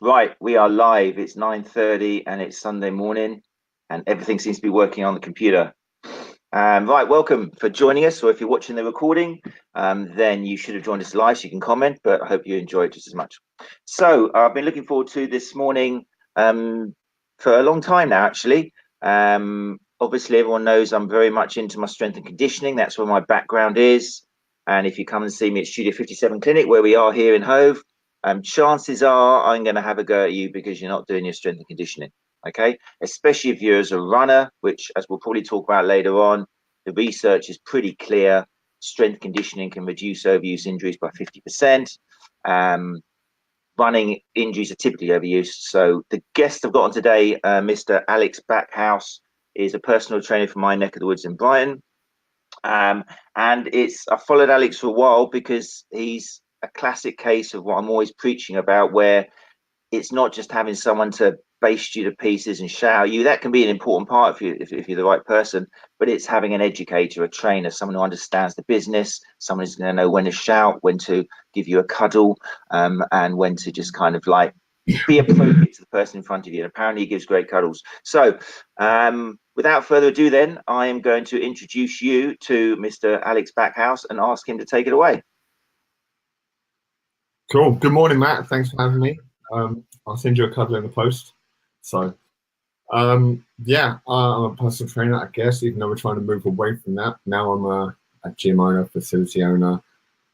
Right, we are live. It's 9:30 and it's Sunday morning and everything seems to be working on the computer. Right, welcome for joining us. Or if you're watching the recording, then you should have joined us live so you can comment, but I hope you enjoy it just as much. So I've been looking forward to this morning for a long time now, actually. Obviously, everyone knows I'm very much into my strength and conditioning. That's where my background is. And if you come and see me at Studio 57 Clinic, where we are here in Hove, chances are I'm going to have a go at you because you're not doing your strength and conditioning. Okay, especially if you're as a runner, which, as we'll probably talk about later on, the research is pretty clear. Strength conditioning can reduce overuse injuries by 50%. Running injuries are typically overused. So the guest I've got on today, Mr. Alex Backhouse, is a personal trainer from my neck of the woods in Brighton. And I've followed Alex for a while because he's a classic case of what I'm always preaching about, where it's not just having someone to baste you to pieces and shower you. That can be an important part if you're the right person, but it's having an educator, a trainer, someone who understands the business, someone who's going to know when to shout, when to give you a cuddle, and when to just kind of like be appropriate to the person in front of you. And apparently he gives great cuddles. So without further ado, then I am going to introduce you to Mr. Alex Backhouse and ask him to take it away. Cool. Good morning, Matt. Thanks for having me. I'll send you a cuddle in the post. So, yeah, I'm a personal trainer, I guess, even though we're trying to move away from that. Now I'm a gym owner, facility owner,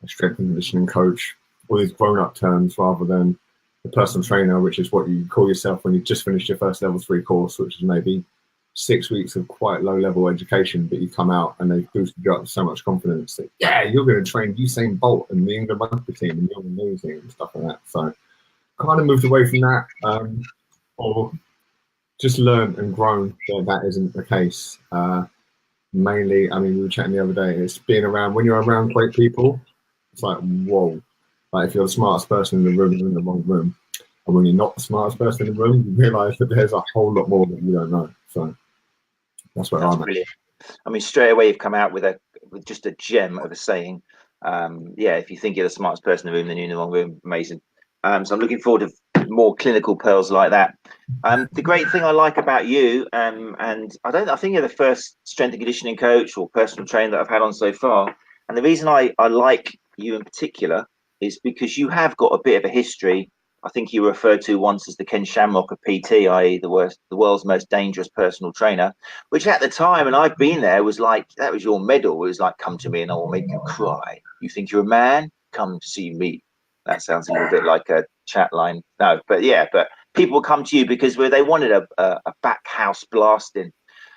a strength and conditioning coach, all these grown-up terms rather than a personal trainer, which is what you call yourself when you just finished your first level 3 course, which is maybe 6 weeks of quite low-level education, but you come out and they've boosted you up with so much confidence that, yeah, you're going to train Usain Bolt and the England rugby team and you're amazing and stuff like that. So kind of moved away from that, or just learned and grown that isn't the case. Mainly, I mean, we were chatting the other day, it's being around, when you're around great people, it's like, whoa. Like if you're the smartest person in the room, you're in the wrong room. And when you're not the smartest person in the room, you realise that there's a whole lot more that you don't know. So that's where I'm at. I mean, straight away you've come out with just a gem of a saying. Yeah, if you think you're the smartest person in the room, then you're in the wrong room. Amazing. So I'm looking forward to more clinical pearls like that. The great thing I like about you, and I think you're the first strength and conditioning coach or personal trainer that I've had on so far. And the reason I like you in particular is because you have got a bit of a history. I think you were referred to once as the Ken Shamrock of PT, i.e. the world's most dangerous personal trainer, which at the time, and I've been there, was like, that was your medal. It was like, come to me and I will make you cry. You think you're a man? Come see me. That sounds a little bit like a chat line. No, but yeah, but people come to you because they wanted a backhouse blasting.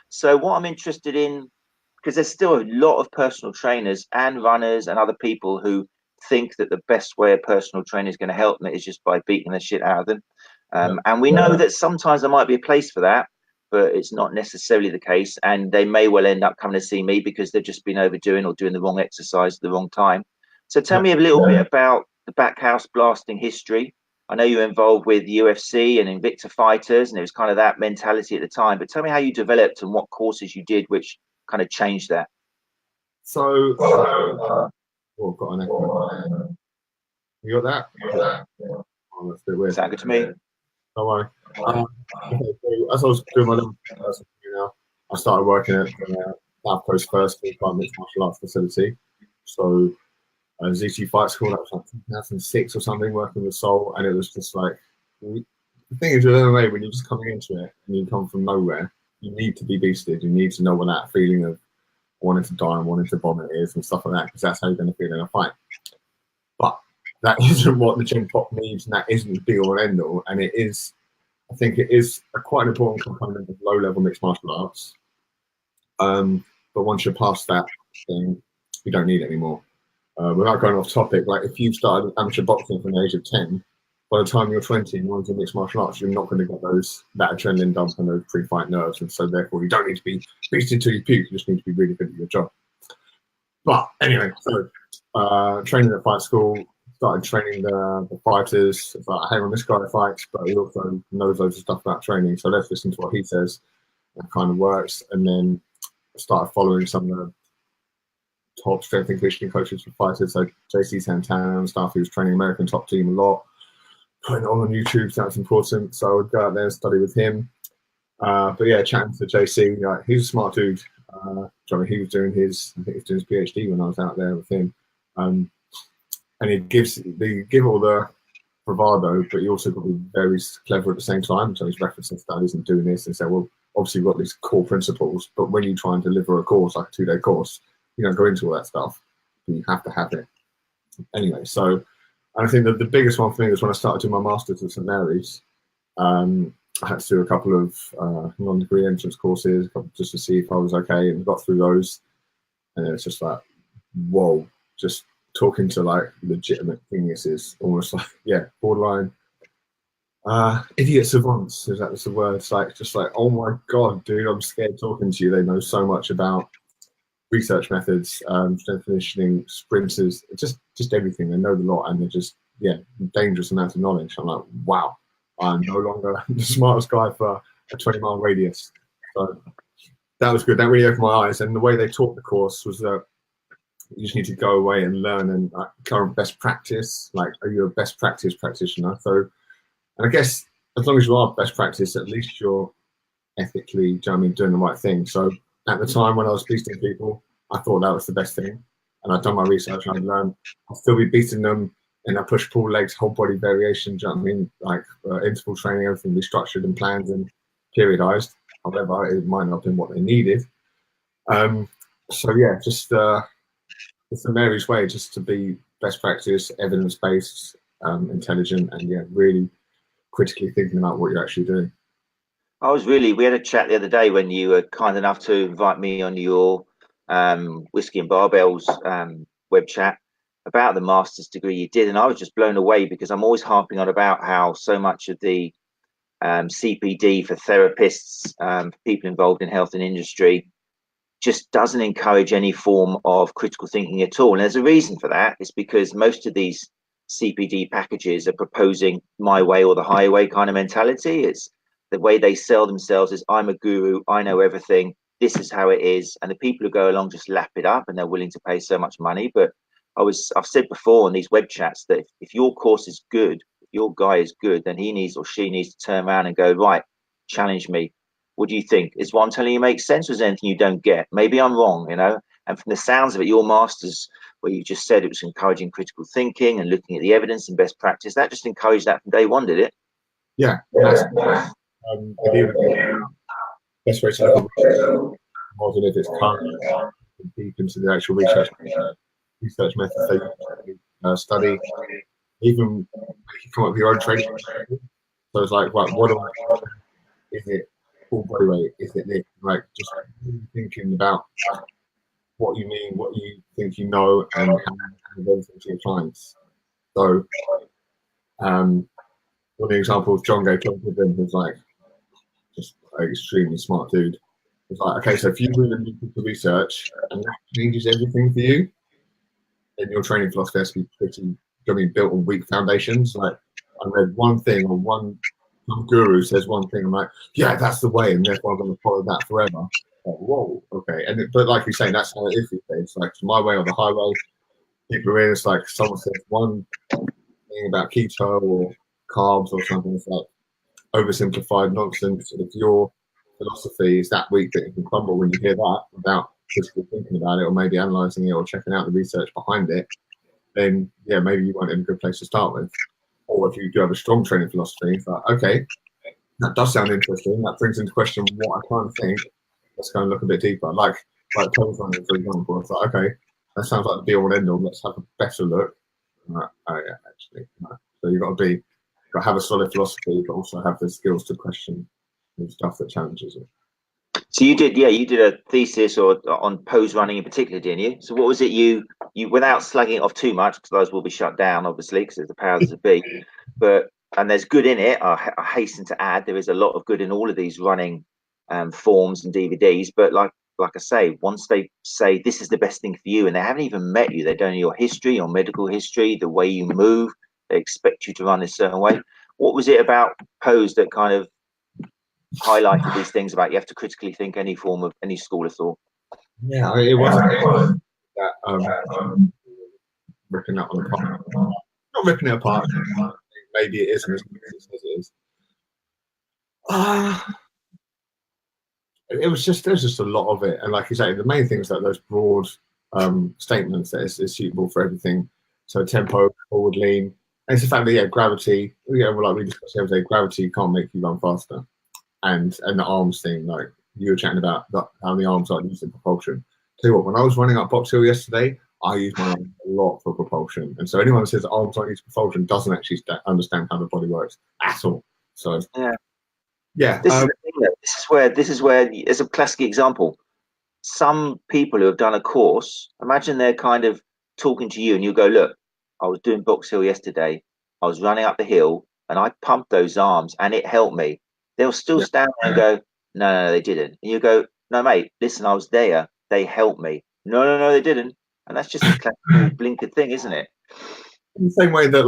So what I'm interested in, because there's still a lot of personal trainers and runners and other people who think that the best way a personal trainer is going to help them is just by beating the shit out of them. And we know that sometimes there might be a place for that, but it's not necessarily the case. And they may well end up coming to see me because they've just been overdoing or doing the wrong exercise at the wrong time. So tell me a little bit about the backhouse blasting history. I know you're involved with UFC and Invicta fighters, and it was kind of that mentality at the time. But tell me how you developed and what courses you did, which kind of changed that. So, oh, got an echo. You got that? Oh, that's a bit weird. Sound good to me? Don't worry. Okay, so as I was doing my little I started working at South Coast First Mixed Martial Arts Facility. So ZT Fight School, that was like 2006 or something, working with Soul, and it was just like, the thing is with MMA, when you're just coming into it and you come from nowhere, you need to be beasted. You need to know what that feeling of wanting to die and wanting to vomit is and stuff like that, because that's how you're going to feel in a fight. But that isn't what the gym pop needs, and that isn't the be all and end all. And it is, I think it is quite an important component of low level mixed martial arts. But once you're past that thing, you don't need it anymore. Without going off topic, like if you started amateur boxing from the age of 10, by the time you're 20 and you're into mixed martial arts, you're not going to get that adrenaline dump and those pre-fight nerves, and so therefore you don't need to be beasted until you puke. You just need to be really good at your job. But anyway, so training at fight school, started training the fighters. It's like, hey, well, this guy fights, but he also knows loads of stuff about training, so let's listen to what he says. That kind of works. And then I started following some of the top strength and conditioning coaches for fighters, so JC Santana and stuff, who was training American top team a lot. putting it all on YouTube, so that's important. So I would go out there and study with him. But yeah, chatting to JC, he's a smart dude. He was doing his, I think he was doing his PhD when I was out there with him. And they give all the bravado, but you also got to be very clever at the same time. So he's referencing studies and doing this and say, well, obviously we've got these core principles, but when you try and deliver a course, like a 2-day course, you don't go into all that stuff. You have to have it. Anyway, so I think that the biggest one for me was when I started doing my master's at St Mary's. I had to do a couple of non-degree entrance courses just to see if I was okay, and got through those. And it's just like, whoa, just talking to like legitimate geniuses, almost like, yeah, borderline idiot savants, is that the word? It's like, just like, oh my God, dude, I'm scared talking to you. They know so much about research methods, strength and conditioning, sprinters, just everything. They know the lot, and they're just, yeah, dangerous amounts of knowledge. I'm like, wow, I'm no longer the smartest guy for a 20-mile radius. So that was good. That really opened my eyes. And the way they taught the course was that you just need to go away and learn and current best practice. Like, are you a best practice practitioner? So, and I guess as long as you are best practice, at least you're ethically, doing the right thing. So at the time when I was beating people, I thought that was the best thing. And I'd done my research and I'd learned I'll still be beating them in a push, pull, legs, whole body variation. Do you know what I mean? Like interval training, everything be structured and planned and periodized. However, it might not have been what they needed. So yeah, just it's the Mary's way, just to be best practice, evidence-based, intelligent, and yeah, really critically thinking about what you're actually doing. We had a chat the other day when you were kind enough to invite me on your Whiskey and Barbells web chat about the master's degree you did, and I was just blown away because I'm always harping on about how so much of the CPD for therapists, for people involved in health and industry, just doesn't encourage any form of critical thinking at all. And there's a reason for that. It's because most of these CPD packages are proposing my way or the highway kind of mentality. It's the way they sell themselves is, I'm a guru, I know everything, this is how it is. And the people who go along just lap it up and they're willing to pay so much money. But I've said before in these web chats that if your course is good, if your guy is good, then he needs or she needs to turn around and go, right, challenge me. What do you think? Is what I'm telling you makes sense, or is there anything you don't get? Maybe I'm wrong, And from the sounds of it, your master's, where you just said it was encouraging critical thinking and looking at the evidence and best practice, that just encouraged that from day one, did it? Yeah. Best way to look at more than if it's current, deep into the actual research methods they study. Even you come up with your own training. So it's like, right, what is it? Full body weight? Is it this? Like, just really thinking about what you mean, what you think you know, and everything to your clients. So, one of the examples John gave with him was like, just an extremely smart dude. It's like, okay, so if you really need to research and that changes everything for you, then your training philosophy has to be pretty, built on weak foundations. Like, I read one thing or some guru says one thing, I'm like, yeah, that's the way, and therefore I'm going to follow that forever. Like, whoa, okay. But like you're saying, that's how it is these days. It's like, it's my way or the highway. People are in, it's like someone says one thing about keto or carbs or something, it's like oversimplified nonsense. If your philosophy is that weak that you can crumble when you hear that without critically thinking about it or maybe analysing it or checking out the research behind it, then yeah, maybe you weren't in a good place to start with. Or if you do have a strong training philosophy, it's like, okay, that does sound interesting. That brings into question what I kind of think. Let's go and look a bit deeper. Like pose running, for example. It's like, okay, that sounds like the be all and end all. Let's have a better look. Like, oh yeah, actually. No. So you've got to have a solid philosophy, but also have the skills to question the stuff that challenges it. So you did a thesis on pose running in particular, didn't you? So what was it you without slugging it off too much, because those will be shut down, obviously, because there's the powers that be. And there's good in it. I hasten to add, there is a lot of good in all of these running forms and DVDs. But like I say, once they say this is the best thing for you, and they haven't even met you, they don't know your history, your medical history, the way you move, they expect you to run a certain way. What was it about pose that kind of highlighted these things about you have to critically think any school of thought? Yeah, it wasn't that ripping it apart. Not ripping it apart. maybe it isn't as good as it says it is. There's just a lot of it, and like you say, the main things like those broad statements that is suitable for everything. So tempo, forward lean, and it's the fact that gravity. Like we discussed the other day, gravity can't make you run faster, and the arms thing, like you were chatting about how the arms are used in propulsion. Tell you what, when I was running up Box Hill yesterday, I used my arms a lot for propulsion, and so anyone who says arms aren't used for propulsion doesn't actually understand how the body works at all. So yeah. This is the thing, though. This is where, as a classic example, some people who have done a course, imagine they're kind of talking to you, and you go, "Look, I was doing Box Hill yesterday. I was running up the hill, and I pumped those arms, and it helped me." They'll still stand there and go, "No, they didn't." And you go, "No, mate, listen, I was there. They helped me." No, they didn't. And that's just a classical blinkered thing, isn't it? In the same way that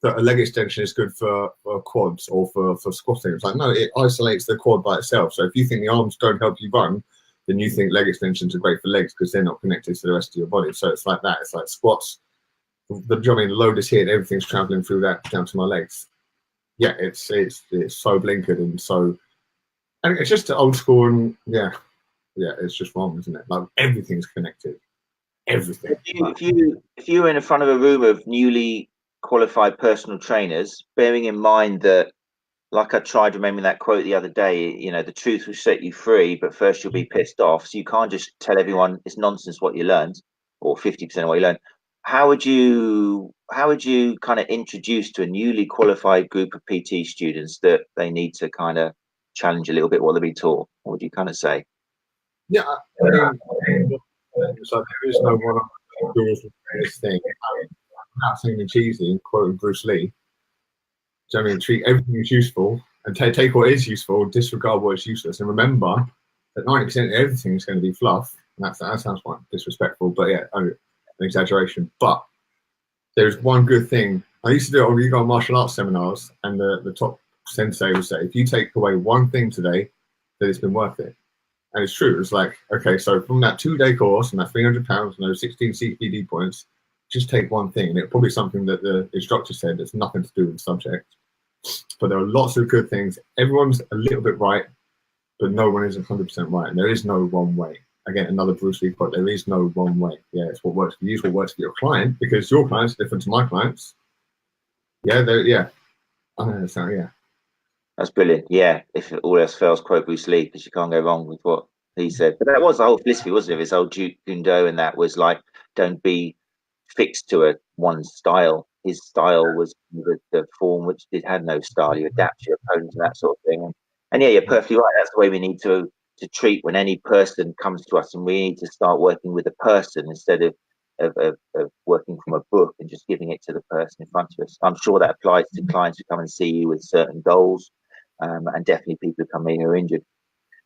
that a leg extension is good for quads or for squatting. It's like, no, it isolates the quad by itself. So if you think the arms don't help you run, then you think leg extensions are great for legs because they're not connected to the rest of your body. So it's like that. It's like squats. The load is here and everything's traveling through that down to my legs. Yeah, it's so blinkered and it's just old school and it's just wrong, isn't it? Like everything's connected. Everything. If you were in front of a room of newly qualified personal trainers, bearing in mind that, like I tried remembering that quote the other day, the truth will set you free, but first you'll be pissed off. So you can't just tell everyone it's nonsense what you learned, or 50% of what you learned. How would you kind of introduce to a newly qualified group of PT students that they need to kind of challenge a little bit what they've been taught? What would you kind of say? Yeah, so there is no one doors with this thing. Without saying cheesy and quoting Bruce Lee. So I mean, treat everything as useful and take what is useful, disregard what is useless, and remember that 90% of everything is going to be fluff. And that sounds quite disrespectful, but an exaggeration. But there's one good thing. I used to do it on Yugo martial arts seminars, and the top sensei would say, if you take away one thing today, then it's been worth it. And it's true. It's like, okay, so from that 2-day course and that £300 and those 16 CPD points, just take one thing, and it's probably something that the instructor said that's nothing to do with the subject. But there are lots of good things. Everyone's a little bit right, but no one is 100% right, and there is no one way. Again, another Bruce Lee quote: there is no one way. Yeah, it's what works for you, it's what works for your client, because your clients are different to my clients. I understand. Yeah, that's brilliant. Yeah, if all else fails, quote Bruce Lee, because you can't go wrong with what he said. But that was the whole philosophy, wasn't it? His whole Jeet Kune Do, and that was like, don't be fixed to one style. His style was the form which had no style. You adapt to your opponent and that sort of thing. And yeah, you're perfectly right. That's the way we need to treat when any person comes to us, and we need to start working with a person instead of working from a book and just giving it to the person in front of us. I'm sure that applies to clients who come and see you with certain goals, and definitely people who come in who are injured.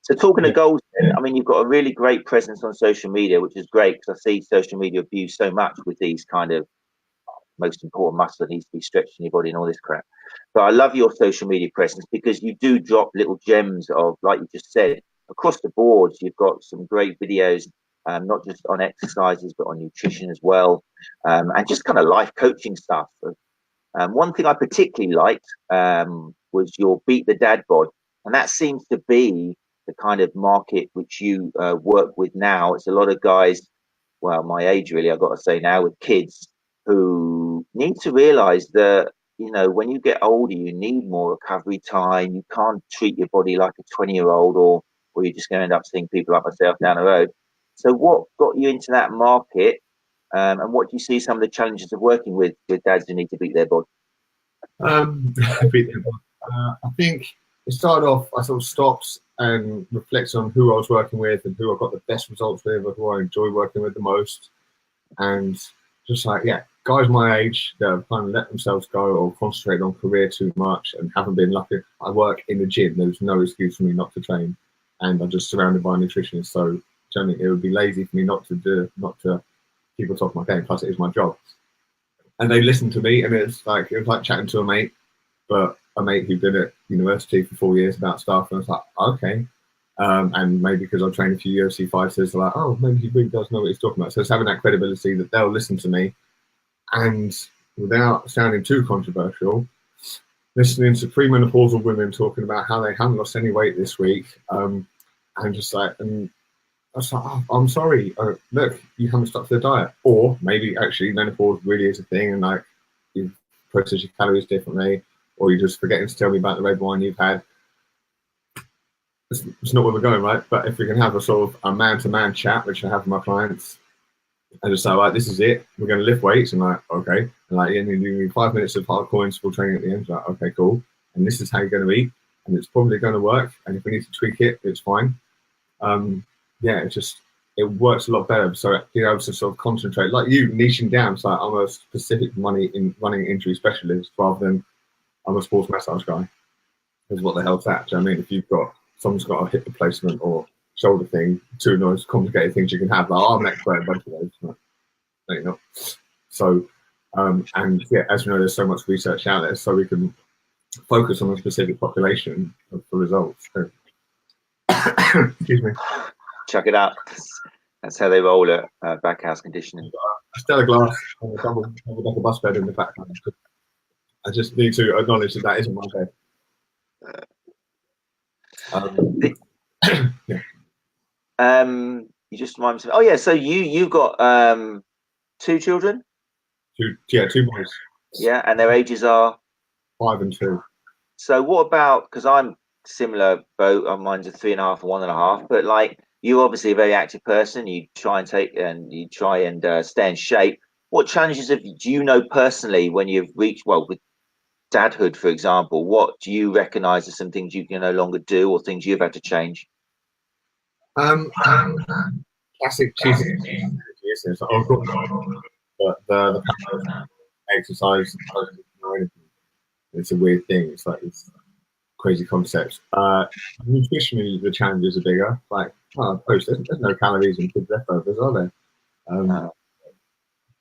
So talking of goals, I mean, you've got a really great presence on social media, which is great because I see social media abused so much with these kind of most important muscle that needs to be stretched in your body and all this crap. But I love your social media presence because you do drop little gems of, like you just said, across the board. You've got some great videos, not just on exercises, but on nutrition as well, and just kind of life coaching stuff. One thing I particularly liked was your Beat the Dad Bod, and that seems to be the kind of market which you work with now. It's a lot of guys, well, my age really, I've got to say now, with kids who need to realize that, when you get older, you need more recovery time. You can't treat your body like a 20-year-old, or you're just going to end up seeing people like myself down the road. So what got you into that market, and what do you see some of the challenges of working with dads who need to beat their bod? I think it started off, I sort of stopped and reflected on who I was working with and who I got the best results with, or who I enjoy working with the most. And just like, guys my age that have kind of let themselves go or concentrated on career too much and haven't been lucky. I work in the gym. There's no excuse for me not to train, and I'm just surrounded by nutritionists. So generally, it would be lazy for me not to keep on top of my game. Plus, it is my job. And they listened to me, and it was like chatting to a mate, but a mate who'd been at university for 4 years about stuff, and I was like, okay. And maybe because I've trained a few UFC fighters, they're like, oh, maybe he really does know what he's talking about. So it's having that credibility that they'll listen to me. And without sounding too controversial, listening to premenopausal women talking about how they haven't lost any weight this week, and just like, and I was like, oh, I'm sorry, look, you haven't stuck to the diet, or maybe actually menopause really is a thing, and like you process your calories differently, or you're just forgetting to tell me about the red wine you've had. It's not where we're going, right? But if we can have a sort of a man-to-man chat, which I have with my clients, and just say, like, this is it. We're going to lift weights, and like, okay, and like, you need 5 minutes of hardcore interval training at the end. Like, okay, cool. And this is how you're going to eat, and it's probably going to work. And if we need to tweak it, it's fine. Yeah, it works a lot better. So being able to sort of concentrate, like you niching down. It's like I'm a specific running injury specialist rather than I'm a sports massage guy. Is what the hell's that? Do you know what I mean? If you've got someone's got a hip replacement or shoulder thing, two nice complicated things you can have. Like, oh, I'm an expert in both of those. No, you're not. So, and yeah, as you know, there's so much research out there, so we can focus on a specific population for results. So, excuse me. Chuck it up. That's how they roll at Backhouse Conditioning. A Stella glass and a double bus bed in the background. I just need to acknowledge that isn't my bed. Yeah. You just remind me. Oh yeah, so you've got 2 children? Two boys. Yeah, and their ages are 5 and 2. So what about, because I'm similar boat, mine's a 3.5 and 1.5, but like you're obviously a very active person. You try and stay in shape. What challenges do you know personally when you've reached, well, with dadhood, for example, what do you recognize as some things you can no longer do or things you've had to change? Classic cheesy, isn't it? Oh, God. But the exercise, it's a weird thing. It's like it's crazy concepts. Nutritionally, the challenges are bigger. Like, there's no calories in kids' leftovers, are there?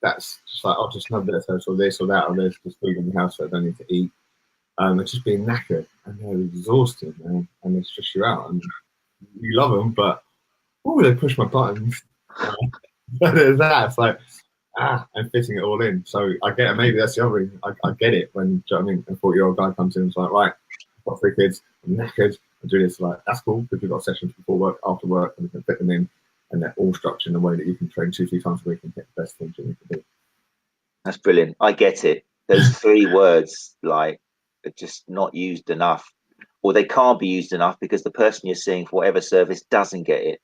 That's just like, I'll just have this or this or that, or there's just food in the house that I don't need to eat. It's just being knackered and they're exhausted, man, and they stress you out. And you love them, but they push my buttons. There's that. It's like, and fitting it all in. So I get it. Maybe that's the other reason. I get it when, do you know what I mean, a 40-year-old guy comes in and is like, right, I've got 3 kids, I'm knackered, I do this. Like, that's cool because we've got sessions before work, after work, and we can fit them in, and they're all structured in a way that you can train 2-3 times a week and get the best things you need to do. That's brilliant. I get it. Those 3 words, like, are just not used enough, or they can't be used enough because the person you're seeing for whatever service doesn't get it.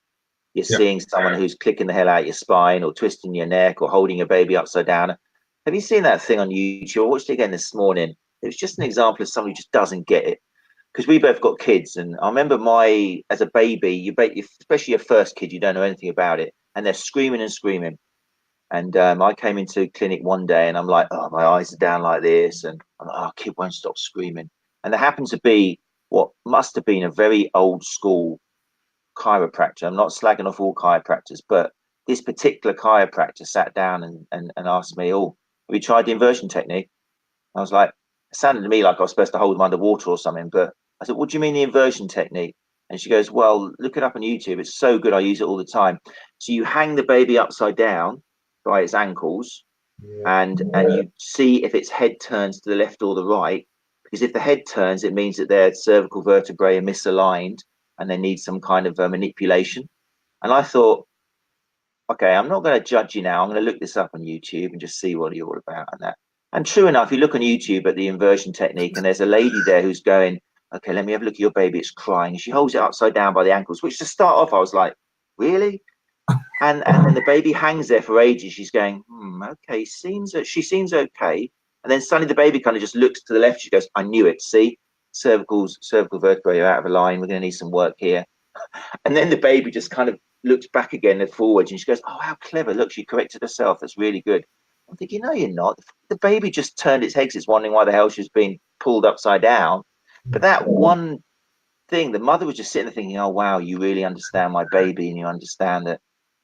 You're seeing someone who's clicking the hell out your spine or twisting your neck or holding your baby upside down. Have you seen that thing on YouTube? I watched it again this morning. It was just an example of somebody who just doesn't get it. Because we both got kids, and I remember as a baby, especially your first kid, you don't know anything about it, and they're screaming and screaming. And I came into clinic one day, and I'm like, oh, my eyes are down like this, and I'm like, oh, kid won't stop screaming. And there happened to be what must have been a very old school chiropractor. I'm not slagging off all chiropractors, but this particular chiropractor sat down and asked me, oh, have you tried the inversion technique? I was like, it sounded to me like I was supposed to hold them underwater or something, but I said, what do you mean the inversion technique? And she goes, well, look it up on YouTube. It's so good. I use it all the time. So you hang the baby upside down by its ankles, and you see if its head turns to the left or the right, because if the head turns, it means that their cervical vertebrae are misaligned and they need some kind of manipulation. And I thought, okay, I'm not going to judge you now. I'm going to look this up on YouTube and just see what you're all about and that. And true enough, you look on YouTube at the inversion technique, and there's a lady there who's going, okay, let me have a look at your baby. It's crying. And she holds it upside down by the ankles, which to start off, I was like, really? And then the baby hangs there for ages. She's going, okay, she seems okay. And then suddenly the baby kind of just looks to the left. She goes, I knew it. See, cervical vertebrae are out of line. We're going to need some work here. And then the baby just kind of looks back again and forwards, and she goes, oh, how clever. Look, she corrected herself. That's really good. I'm thinking, no, you're not. The baby just turned its head. It's wondering why the hell she's being pulled upside down. But that one thing, the mother was just sitting there thinking, oh, wow, you really understand my baby, and you understand that.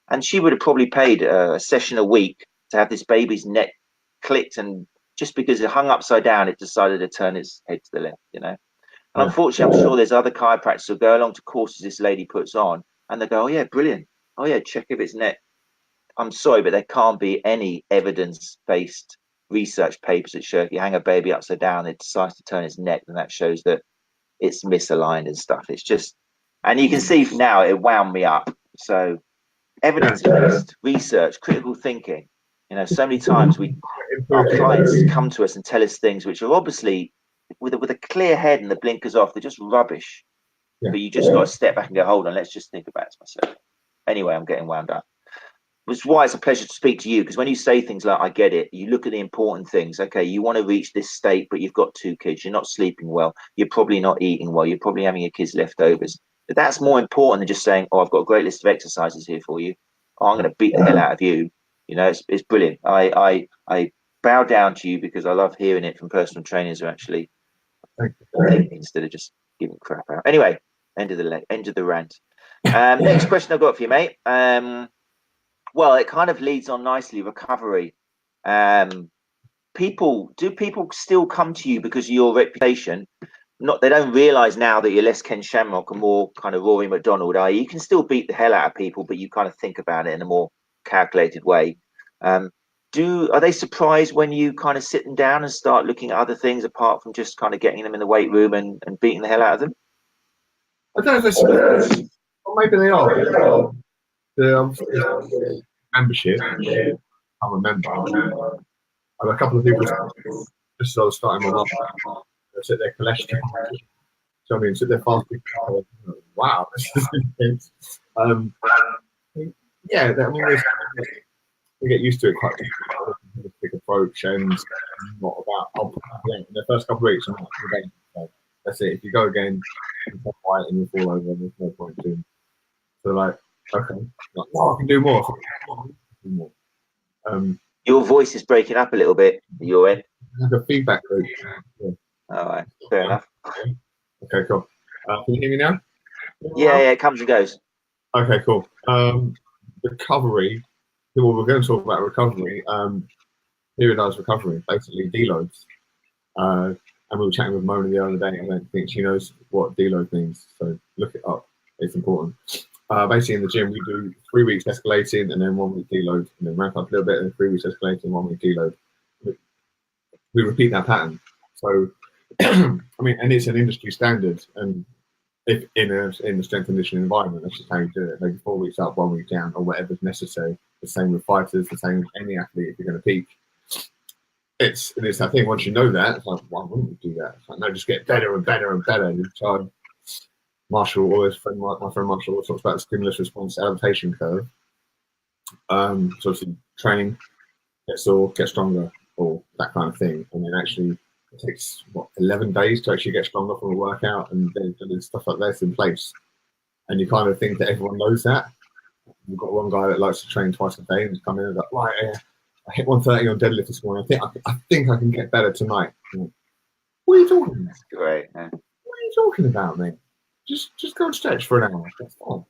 And she would have probably paid a session a week to have this baby's neck clicked, and just because it hung upside down, it decided to turn its head to the left, you know. And unfortunately, I'm sure there's other chiropractors who go along to courses this lady puts on, and they go, oh, yeah, brilliant. Oh, yeah, check if it's neck. I'm sorry, but there can't be any evidence-based research papers that show if you hang a baby upside down, it decides to turn its neck, then that shows that it's misaligned and stuff. It's just, and you can see now it wound me up. So evidence-based research, critical thinking. You know, so many times our clients come to us and tell us things which are obviously with a clear head and the blinkers off, they're just rubbish. But you just got to step back and go, hold on, let's just think about it myself. Anyway, I'm getting wound up. Which is why it's a pleasure to speak to you, because when you say things like, I get it, you look at the important things. Okay, you want to reach this state, but you've got 2 kids. You're not sleeping well. You're probably not eating well. You're probably having your kids' leftovers. But that's more important than just saying, oh, I've got a great list of exercises here for you. Oh, I'm going to beat the hell out of you. You know, it's brilliant. I bow down to you because I love hearing it from personal trainers who actually think instead of just giving crap out. Anyway, end of the rant. Next question I've got for you, mate. Well, it kind of leads on nicely. Recovery. Do people still come to you because of your reputation? They don't realise now that you're less Ken Shamrock and more kind of Rory McDonald. You can still beat the hell out of people, but you kind of think about it in a more calculated way. Are they surprised when you kind of sit them down and start looking at other things apart from just kind of getting them in the weight room and beating the hell out of them? I don't know if they're or maybe they are. The membership, I can't remember. I have a couple of people just as I was starting my life, they sit there cholesterol. So I mean, sit there fasting. Wow, this is intense. Yeah, I mean, we get used to it quite quickly. A big approach and not about. In the first couple of weeks, I'm not again. So that's it. If you go again, you fight and you fall over, there's no point doing. So like, okay, I can do more. Your voice is breaking up a little bit. Your end. Like a feedback loop. Yeah. All right, fair enough. Okay, cool. Can you hear me now? Yeah, it comes and goes. Okay, cool. Recovery. Well, we're going to talk about recovery. Periodized recovery, basically deloads. And we were chatting with Mona the other day. I don't think she knows what deload means, so look it up. It's important. Basically, in the gym, we do 3 weeks escalating and then 1 week deload, and then ramp up a little bit, and then 3 weeks escalating, 1 week deload. We repeat that pattern. So, I mean, and it's an industry standard. And if in a strength conditioning environment, that's just how you do it. Maybe 4 weeks up, 1 week down, or whatever's necessary. The same with fighters, the same with any athlete. If you're going to peak, it's that thing. Once you know that, it's like, why wouldn't you do that? It's like, no, just get better and better and better. You try. Marshall, always my friend Marshall always talks about the stimulus response adaptation curve. So obviously train, get sore, get stronger, or that kind of thing. And then actually it takes 11 days to actually get stronger from a workout, and then there's stuff like that in place. And you kind of think that everyone knows that. We've got one guy that likes to train twice a day and he's come in and like, right, I hit 130 on deadlift this morning. I think I can get better tonight. What are you talking about? That's great. Yeah. What are you talking about, mate? Just go and stretch for an hour. That's fine.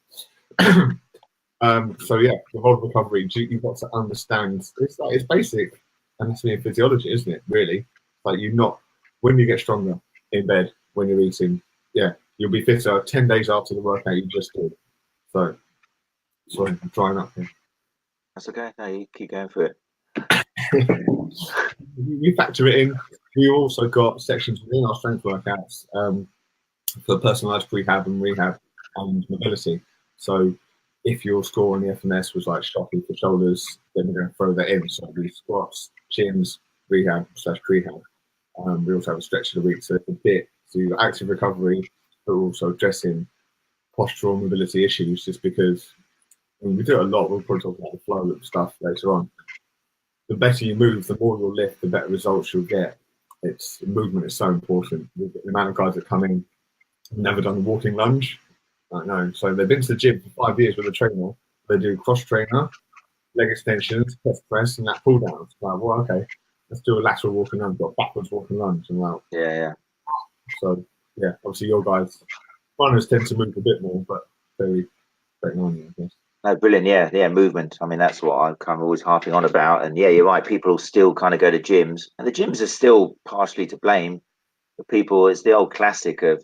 So yeah, the whole recovery. You've got to understand. It's basic anatomy and physiology, isn't it? Really, like when you get stronger in bed, when you're eating, yeah, you'll be fitter 10 days after the workout you just did. So, sorry, I'm drying up here. That's okay. No, you keep going for it. We factor it in. We also got sections within our strength workouts. For personalized prehab and rehab and mobility. So if your score on the FMS was like shocking for shoulders, then we're going to throw that in. So we squats, chins, rehab / prehab. We also have a stretch of the week. So it's a bit, so you've got active recovery, but also addressing postural mobility issues, just because we do it a lot. We'll probably talk about the flow of stuff later on. The better you move, the more you'll lift, the better results you'll get. Movement is so important. The amount of guys that come in never done a walking lunge. I know. So they've been to the gym for 5 years with a trainer. They do cross trainer, leg extensions, chest press, and that pull down. It's like, well, okay, let's do a lateral walking lunge, got backwards walking lunge, and like, yeah. So yeah, obviously your guys, runners tend to move a bit more, but very non, I guess. No, brilliant. Yeah, movement. I mean, that's what I'm kind of always harping on about. And yeah, you're right. People still kind of go to gyms, and the gyms are still partially to blame. The people, it's the old classic of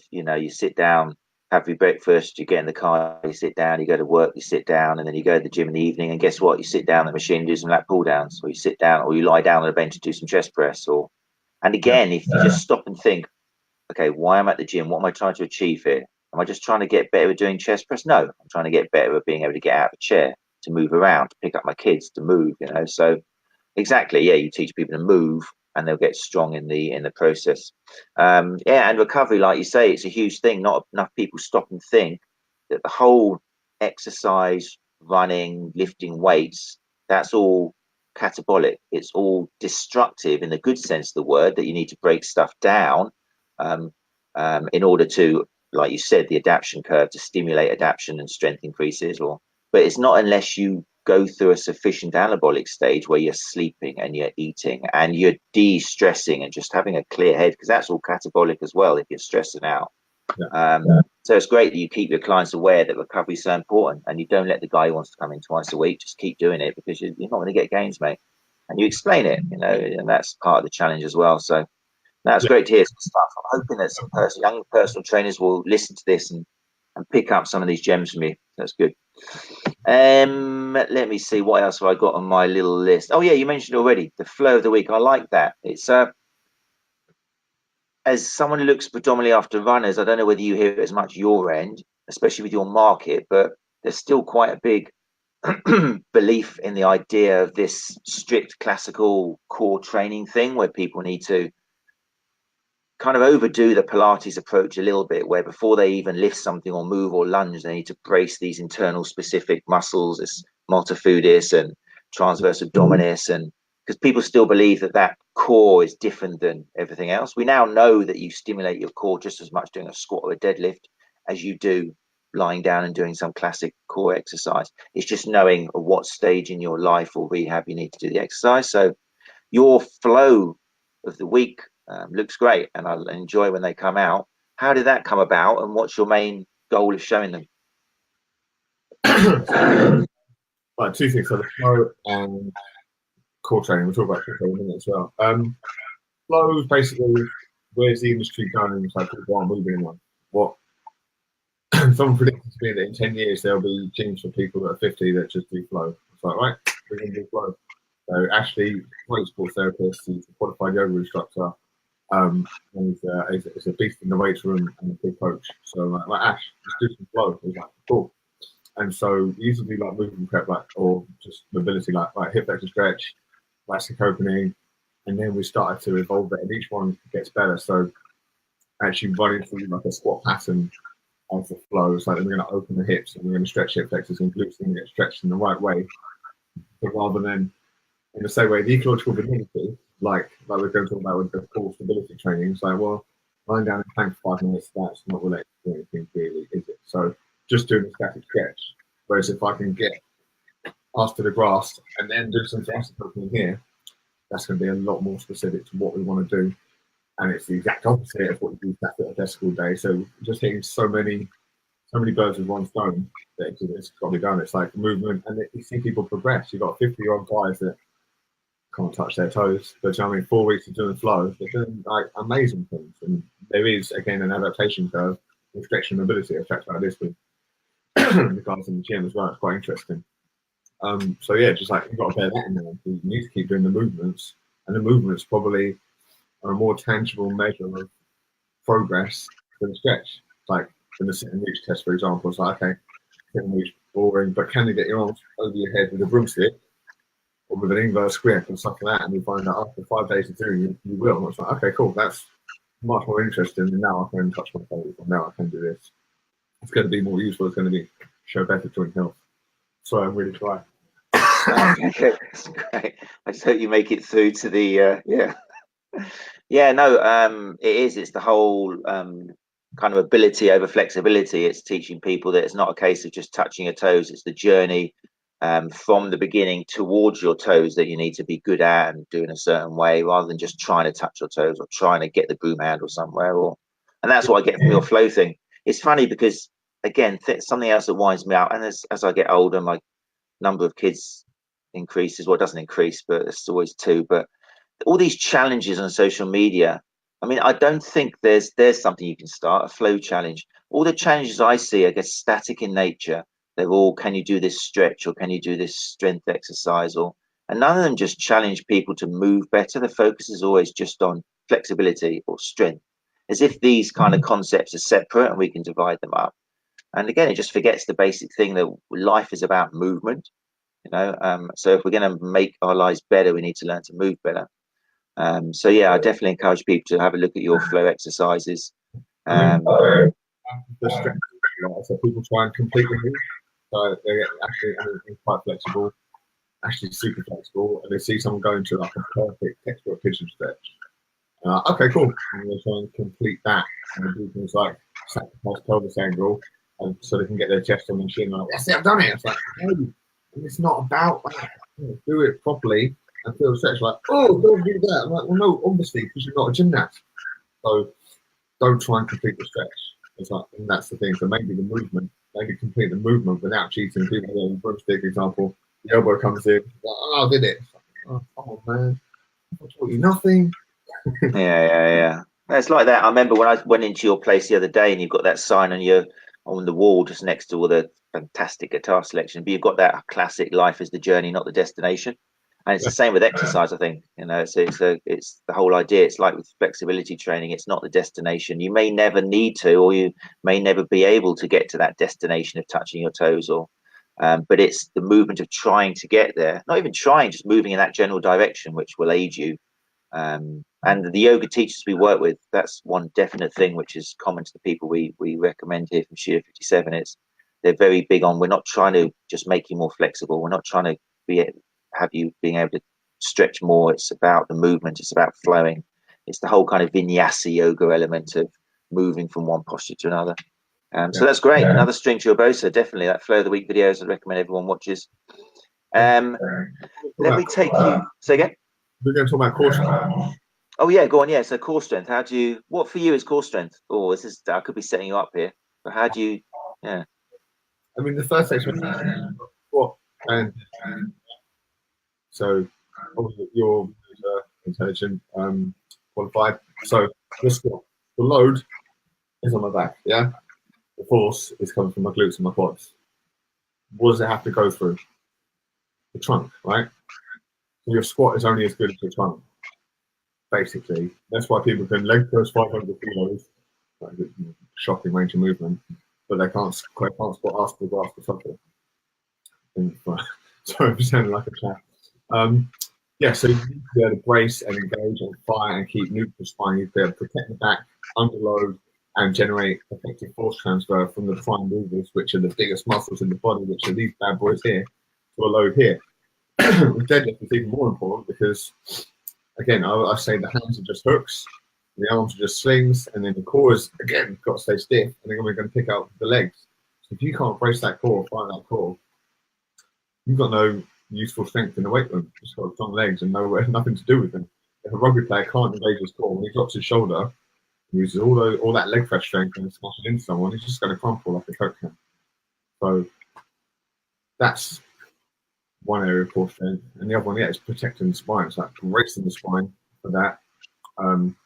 you sit down, have your breakfast, you get in the car, you sit down, you go to work, you sit down, and then you go to the gym in the evening, and guess what? You sit down at the machine, do some lat pull downs, or you sit down, or you lie down on a bench and do some chest press. And again, if you just stop and think, okay, why am I at the gym? What am I trying to achieve here? Am I just trying to get better at doing chest press? No, I'm trying to get better at being able to get out of the chair, to move around, to pick up my kids, to move, So exactly, yeah, you teach people to move and they'll get strong in the process. And recovery, like you say, it's a huge thing. Not enough people stop and think that the whole exercise, running, lifting weights, that's all catabolic. It's all destructive in the good sense of the word, that you need to break stuff down in order to, like you said, the adaptation curve, to stimulate adaptation and strength increases. But it's not unless you go through a sufficient anabolic stage where you're sleeping and you're eating and you're de-stressing and just having a clear head, because that's all catabolic as well if you're stressing out. So it's great that you keep your clients aware that recovery is so important, and you don't let the guy who wants to come in twice a week just keep doing it, because you're not going to get gains, mate. And you explain it, and that's part of the challenge as well. So that's great to hear some stuff. I'm hoping that some young personal trainers will listen to this and pick up some of these gems from you. That's good. Let me see, what else have I got on my little list? Oh yeah, you mentioned already the flow of the week. I like that. It's as someone who looks predominantly after runners, I don't know whether you hear it as much your end, especially with your market, but there's still quite a big belief in the idea of this strict classical core training thing, where people need to kind of overdo the Pilates approach a little bit, where before they even lift something or move or lunge, they need to brace these internal specific muscles, this multifidus and transverse abdominis, and because people still believe that core is different than everything else. We now know that you stimulate your core just as much doing a squat or a deadlift as you do lying down and doing some classic core exercise. It's just knowing at what stage in your life or rehab you need to do the exercise. So your flow of the week looks great, and I enjoy when they come out. How did that come about, and what's your main goal of showing them? Right, two things. So the flow and core training. We'll talk about core training in a minute as well. Flow is basically, where's the industry going? It's like people aren't moving on. What someone predicted to me that in 10 years there'll be gyms for people that are 50 that just do flow. It's like, right, we're going to do flow. So Ashley, weight sports therapist, he's a qualified yoga instructor. And he's a beast in the weights room and a big coach. So like Ash, just do some flow. He's like, cool. And so usually like movement prep, or just mobility, like hip flexor stretch, elastic opening, and then we started to evolve it, and each one gets better. So actually running through like a squat pattern of the flow, so like we're going to open the hips and we're going to stretch hip flexors and glutes and get stretched in the right way. But rather than in the same way, the ecological validity, like we're going to talk about with the core stability training, it's like, well, lying down and plank for 5 minutes, that's not related to anything really, is it? So just doing a static stretch. Whereas if I can get past to the grass and then do some elastic opening here, that's going to be a lot more specific to what we want to do. And it's the exact opposite of what you do at a desk all day. So just hitting so many birds with one stone that it's got to be done. It's like movement, and you see people progress. You've got 50-year-old guys that can't touch their toes, but I mean, 4 weeks of doing flow, they're doing like amazing things. And there is again an adaptation curve with stretching mobility. I've chatted about this with the guys in the gym as well. It's quite interesting. So yeah, just like you've got to bear that in mind. You need to keep doing the movements, and the movements probably are a more tangible measure of progress than the stretch. Like in the sit and reach test, for example, it's like, okay, sit and reach, boring, but can you get your arms over your head with a broomstick or with an inverse grip and stuff like that? And you find that after 5 days of doing it, you will. And it's like, okay, cool, that's much more interesting. And now I can touch my toes, or now I can do this. It's going to be more useful. It's going to show better joint health. So I'm really trying. Okay, that's great. I just hope you make it through to the no, it is. It's the whole kind of ability over flexibility. It's teaching people that it's not a case of just touching your toes. It's the journey from the beginning towards your toes that you need to be good at and do in a certain way, rather than just trying to touch your toes or trying to get the broom handle somewhere. And that's what I get from your flow thing. It's funny because, again, something else that winds me out, and as I get older, my number of kids increases. Well, it doesn't increase, but it's always 2. But all these challenges on social media, I mean, I don't think there's something you can start, a flow challenge. all the challenges I see, I guess, static in nature. They're all, can you do this stretch, or can you do this strength exercise, and none of them just challenge people to move better. The focus is always just on flexibility or strength, as if these kind of concepts are separate and we can divide them up. And again, it just forgets the basic thing that life is about movement. So if we're going to make our lives better, we need to learn to move better. So yeah, I definitely encourage people to have a look at your flow exercises. The strength, so people try and completely move. So they actually quite flexible, actually super flexible, and they see someone going to like a perfect textbook pigeon stretch. Okay, cool. And they try and complete that, and they do things like sacrifice pelvis angle, and so they can get their chest on the machine. Like, yes, I've done it. It's like, no, it's not about that. Do it properly and feel the stretch. Like, oh, don't do that. I'm like, well, no, obviously, because you're not a gymnast. So don't try and complete the stretch. It's like, and that's the thing. So maybe the movement, maybe complete the movement without cheating. People on broomstick, example, the elbow comes in. Like, oh, I did it. Like, oh, come on, man. I taught you nothing. Yeah. It's like that. I remember when I went into your place the other day, and you've got that sign on the wall just next to all the fantastic guitar selection. But you've got that classic "Life is the journey, not the destination." And it's the same with exercise, I think. It's the whole idea. It's like with flexibility training. It's not the destination. You may never need to, or you may never be able to get to that destination of touching your toes, but it's the movement of trying to get there. Not even trying, just moving in that general direction, which will aid you. And the yoga teachers we work with, that's one definite thing which is common to the people we recommend here from Studio 57. They're very big on, we're not trying to just make you more flexible. We're not trying to have you being able to stretch more. It's about the movement. It's about flowing. It's the whole kind of vinyasa yoga element of moving from one posture to another. So that's great. Another string to your bow. So definitely that Flow of the Week videos, I recommend everyone watches. Let me take you. Say again. We're going to talk about core strength. Oh yeah, go on. Yeah, so core strength. What for you is core strength? Oh, I could be setting you up here. But how do you? Yeah. I mean, the first section is what, and so you're intelligent, qualified. So the load is on my back. Yeah, the force is coming from my glutes and my quads. What does it have to go through? The trunk, right? So your squat is only as good as your trunk. Basically, that's why people can leg press 500 kilos, like shocking range of movement, but they can't squat ask the grass for something. Sorry, I'm sounding like a chat. Yeah, so you need to be able to brace and engage and fire and keep neutral spine. You need to be able to protect the back, under load, and generate effective force transfer from the prime movers, which are the biggest muscles in the body, which are these bad boys here, to a load here. With deadlift, it's even more important because, again, I say the hands are just hooks, the arms are just slings, and then the core is, again, got to stay stiff, and then we're going to pick out the legs. So if you can't brace that core, fire that core, you've got no useful strength in the weight room. Just got strong legs and nothing to do with them. If a rugby player can't engage his core, when he drops his shoulder, he uses all that leg press strength and smashes into someone, he's just going to crumple like a Coke can. So that's one area of core strength, and the other one, is protecting the spine. It's like bracing the spine for that,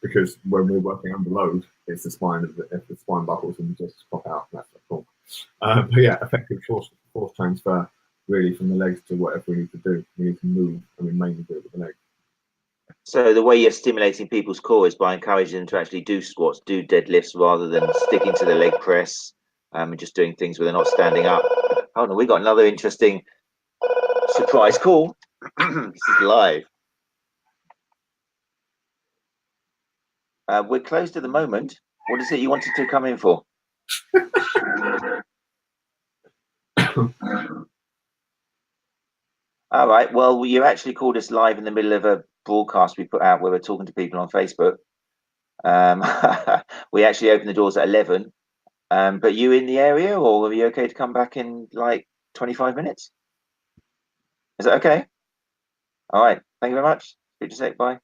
because when we're working under load, it's the spine. If the spine buckles and just pop out, that's cool. But yeah, effective force transfer really from the legs to whatever we need to do. We need to move, and we mainly do it with the legs. So the way you're stimulating people's core is by encouraging them to actually do squats, do deadlifts, rather than sticking to the leg press and just doing things where they're not standing up. Hold on, we got another interesting surprise call. This is live. We're closed at the moment. What is it you wanted to come in for? All right. Well, you actually called us live in the middle of a broadcast we put out where we're talking to people on Facebook. We actually opened the doors at 11. But you in the area, or are you okay to come back in like 25 minutes? Is that okay? All right. Thank you very much. Speak to you soon. Bye.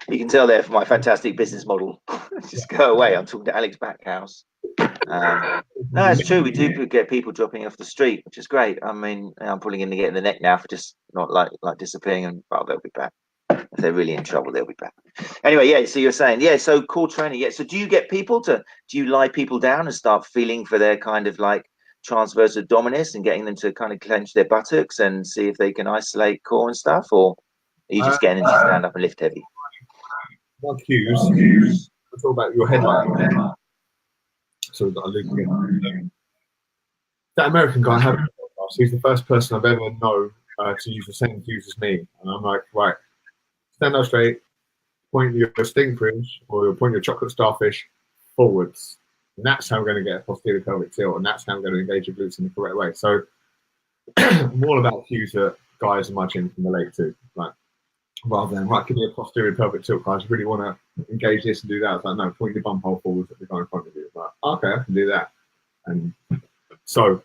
You can tell there from my fantastic business model. Just go away. I'm talking to Alex Backhouse. No, it's true. We do get people dropping off the street, which is great. I mean, I'm probably going to get in the neck now for just not like disappearing, and they'll be back. If they're really in trouble, they'll be back. Anyway, yeah, so you're saying, yeah, so core training. Yeah, so do you get people do you lie people down and start feeling for their kind of like transverse abdominis and getting them to kind of clench their buttocks and see if they can isolate core and stuff? Or are you just getting them to stand up and lift heavy? One cues. Let's talk about your headline. So we've got a loop again. That American guy had a podcast. He's the first person I've ever known to use the same cues as me. And I'm like, right, stand up straight, point your sting fringe or point your chocolate starfish forwards. And that's how we're going to get a posterior pelvic tilt, and that's how I'm going to engage your glutes in the correct way. So I'm all about cues that guys in my gym can relate to. Like, rather than, right, give me a posterior pelvic tilt, guys. I really want to engage this and do that. It's like, no, point your bum hole forwards at the guy in front of you. It's like, okay, I can do that. And so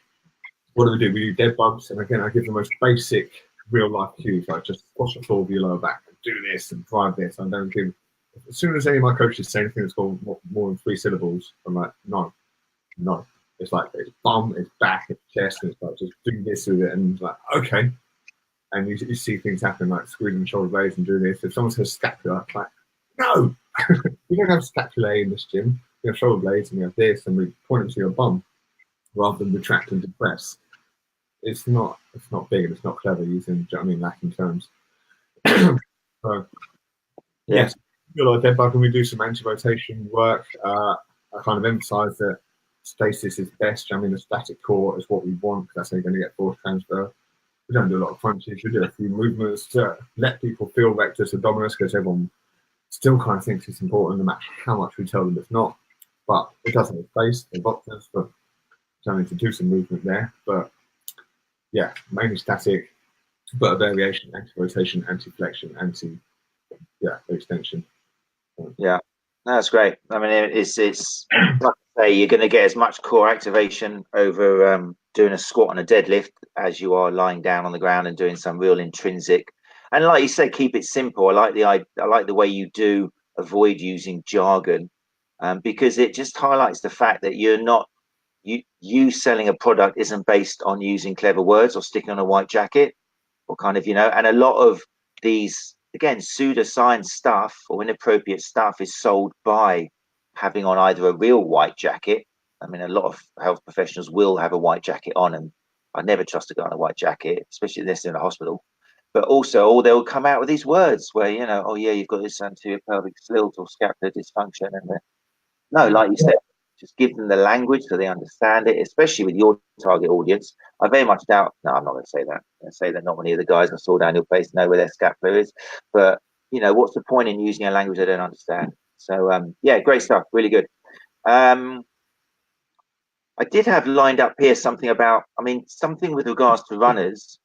what do? We do dead bumps. And again, I give the most basic real life cues, like just squash the floor with your lower back and do this and drive this. I don't give, as soon as any of my coaches say anything that's called more than 3 syllables, I'm like, no. It's like, it's bum, it's back, it's chest, and it's like, just do this with it. And it's like, okay. And you see things happen, like squeezing shoulder blades and doing this. If someone says scapula, it's like, no, we don't have scapulae in this gym. We have shoulder blades and we have this, and we point them to your bum rather than retract and depress. It's not big and it's not clever using, Latin terms. So, yes, a lot of dead bug, and we do some anti-rotation work. I kind of emphasize that stasis is best. A static core is what we want, because that's how you're going to get force transfer. We don't do a lot of crunches. We do a few movements to let people feel rectus abdominis, because everyone still kind of thinks it's important, no matter how much we tell them it's not. But it doesn't replace the boxers, but I need to do some movement there. But yeah, mainly static, but a variation, anti-rotation, anti-flexion, extension. Yeah, that's great. It's like I say, you're going to get as much core activation over doing a squat and a deadlift as you are lying down on the ground and doing some real intrinsic. And like you said, keep it simple. I like the way you do avoid using jargon, because it just highlights the fact that you're not you selling a product isn't based on using clever words or sticking on a white jacket or kind of, and a lot of these, again, pseudoscience stuff or inappropriate stuff is sold by having on either a real white jacket. A lot of health professionals will have a white jacket on, and I never trust a guy in a white jacket, especially this in a hospital. But also, or they'll come out with these words where, oh yeah, you've got this anterior pelvic tilt or scapular dysfunction, and no, like you said, just give them the language so they understand it, especially with your target audience. I very much doubt, no, I'm not going to say that. I'm going to say that not many of the guys I saw down your place know where their scapula is. But, what's the point in using a language they don't understand? So, yeah, great stuff. Really good. I did have lined up here something about, something with regards to runners.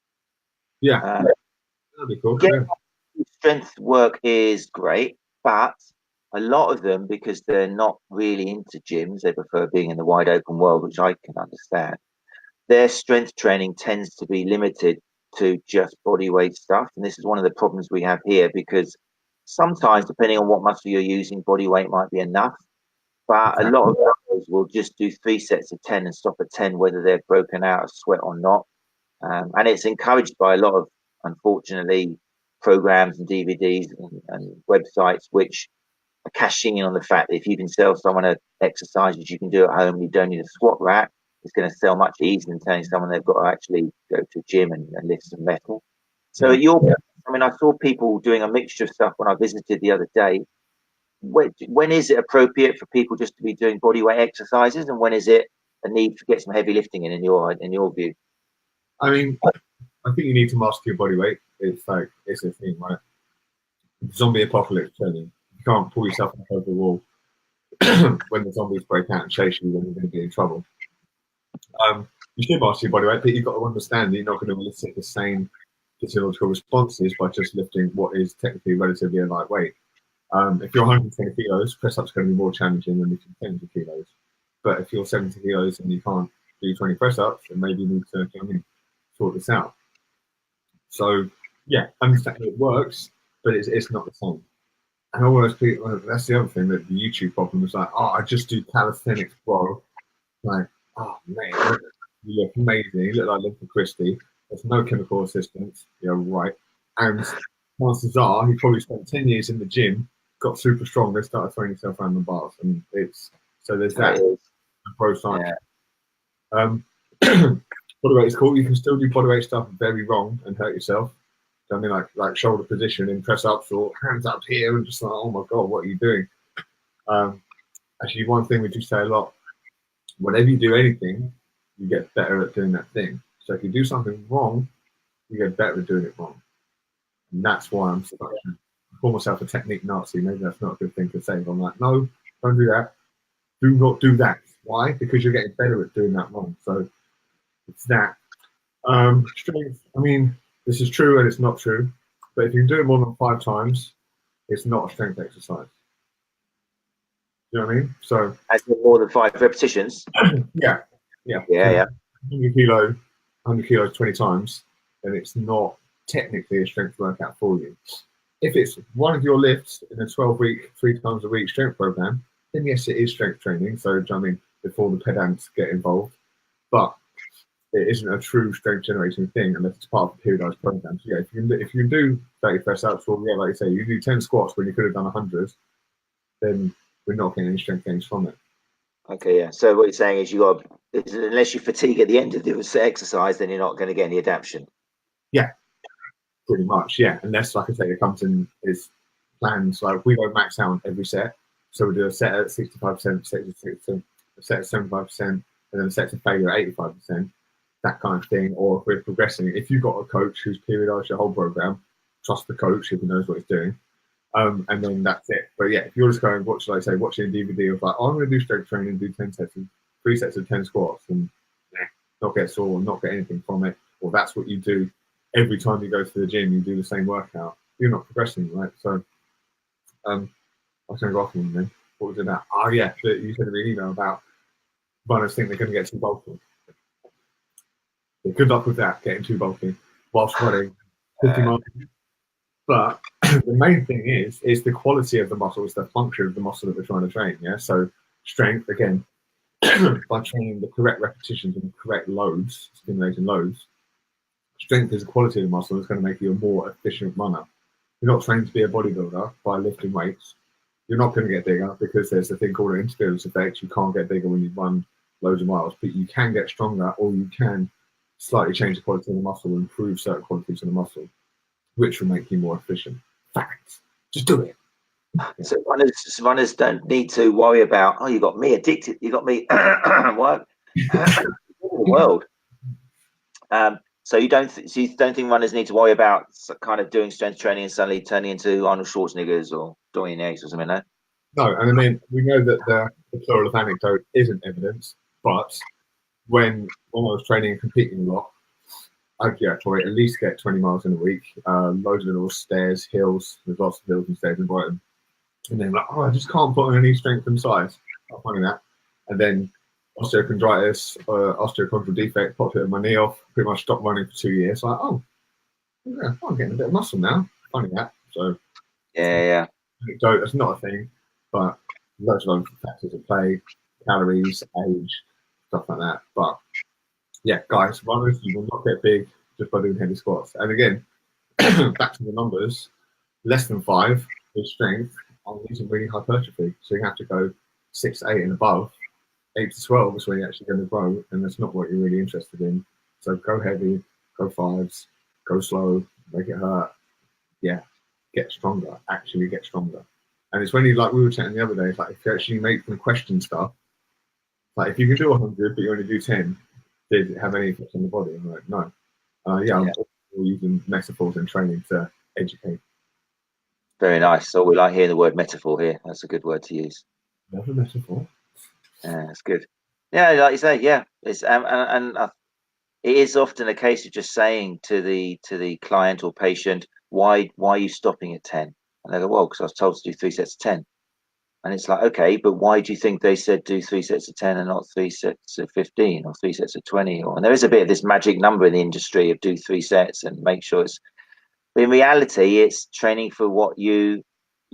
Yeah, that'd be cool. Yeah. Strength work is great, but a lot of them, because they're not really into gyms, they prefer being in the wide open world, which I can understand. Their strength training tends to be limited to just body weight stuff. And this is one of the problems we have here, because sometimes, depending on what muscle you're using, body weight might be enough. But a lot of runners will just do 3 sets of 10 and stop at 10, whether they're broken out of sweat or not. And it's encouraged by a lot of, unfortunately, programs and DVDs and websites which are cashing in on the fact that if you can sell someone exercises you can do at home, you don't need a squat rack, it's going to sell much easier than telling someone they've got to actually go to a gym and lift some metal. So I saw people doing a mixture of stuff when I visited the other day. When is it appropriate for people just to be doing body weight exercises, and when is it a need to get some heavy lifting in your view? I think you need to master your body weight. It's a thing, right? Zombie apocalypse training. You can't pull yourself up over the wall when the zombies break out and chase you, when you're going to be in trouble. You should master your body weight, but you've got to understand that you're not going to elicit the same physiological responses by just lifting what is technically relatively a light weight. If you're 120 kilos, press up's going to be more challenging than if you're 70 kilos. But if you're 70 kilos and you can't do 20 press ups, then maybe you need to sort this out. So, yeah, understand it works, but it's not the same. And all those people, that's the other thing, that the YouTube problem is like, I just do calisthenics, bro. Like, oh man, you look amazing. You look like Lincoln Christie. There's no chemical assistance. You're right. And chances are he probably spent 10 years in the gym, got super strong, then started throwing himself around the bars. And it's so there's that pro side. Bodyweight is cool. You can still do bodyweight stuff very wrong and hurt yourself. I mean, like shoulder position in press ups or hands up here, and just like, oh my god, what are you doing? Actually, one thing we do say a lot: whenever you do anything, you get better at doing that thing. So if you do something wrong, you get better at doing it wrong. And that's why I call myself a technique Nazi. Maybe that's not a good thing to say, but I'm like, no, don't do that. Do not do that. Why? Because you're getting better at doing that wrong. So it's that. Strength, I mean, this is true and it's not true, but if you do it more than 5 times, it's not a strength exercise. You know what I mean? So as more than 5 repetitions. yeah. 100 kilos 20 times, then it's not technically a strength workout for you. If it's one of your lifts in a 12-week, 3 times a week strength program, then yes, it is strength training. So I mean, before the pedants get involved, but it isn't a true strength generating thing unless it's part of a periodized program. So yeah, if you do 30 press ups, or yeah, like you say, you do 10 squats when you could have done 100, then we're not getting any strength gains from it. Okay, yeah. So what you're saying is unless you fatigue at the end of the exercise, then you're not going to get any adaptation. Yeah, pretty much. Yeah, unless, like I say, it comes in is plans. Like we don't max out every set, so we do a set at 65%, a set at 75%, and then a set to failure at 85%. That kind of thing. Or if we're progressing, if you've got a coach who's periodized your whole program, trust the coach if he knows what he's doing. And then that's it. But yeah, if you're just going, what should I say, watching a DVD of like, oh, I'm going to do strength training, do 3 sets of 10 squats, and not get sore, not get anything from it, or that's what you do every time you go to the gym, you do the same workout, you're not progressing, right? So I was going to go off on then. What was it about? Oh yeah, you sent me an email about runners think they're going to get too bulky. So good luck with that, getting too bulky whilst running 50 miles. But the main thing is the quality of the muscle, is the function of the muscle that we're trying to train. Yeah. So strength, again, by training the correct repetitions and the correct loads, stimulating loads, strength is the quality of the muscle that's going to make you a more efficient runner. You're not trained to be a bodybuilder by lifting weights. You're not going to get bigger because there's a thing called an interference effect. You can't get bigger when you run loads of miles, but you can get stronger, or you can slightly change the quality of the muscle, improve certain qualities of the muscle, which will make you more efficient. Facts. Just do it. Yeah. So runners don't need to worry about, oh, you got me addicted. You got me what? World. So you don't think runners need to worry about kind of doing strength training and suddenly turning into Arnold Schwarzeneggers or Dorian Yates or something like that? No, and I mean, we know that the plural of anecdote isn't evidence, but when I was training and competing a lot, I'd probably at least get 20 miles in a week, loads of little stairs, hills. There's lots of hills and stairs in Brighton. And then like, oh, I just can't put on any strength and size. I'm finding that. And then osteochondritis, osteochondral defect, popped it in my knee off, pretty much stopped running for 2 years. Like, oh, yeah, I'm getting a bit of muscle now. Finding that. So yeah. That's not a thing, but loads of other factors at play, calories, age, stuff like that. But yeah, guys, runners, you will not get big just by doing heavy squats. And again, back to the numbers, less than 5 with strength are using really hypertrophy. So you have to go 6 to 8 and above. 8 to 12 is where you're actually going to grow, and that's not what you're really interested in. So go heavy, go 5s, go slow, make it hurt. Yeah, get stronger, actually get stronger. And it's when you, like we were chatting the other day, it's like if you actually make them question stuff, like if you can do 100 but you only do 10, did it have any effect on the body? I'm like, no. I'm using metaphors in training to educate. Very nice. So we like hearing the word metaphor here. That's a good word to use. Another metaphor. Yeah, that's good. Yeah, like you say, yeah. It's and it is often a case of just saying to the client or patient, why are you stopping at 10? And they go, well, because I was told to do 3 sets of 10. And it's like, okay, but why do you think they said do 3 sets of 10 and not 3 sets of 15 or 3 sets of 20? And there is a bit of this magic number in the industry of do 3 sets and make sure it's. But in reality, it's training for what you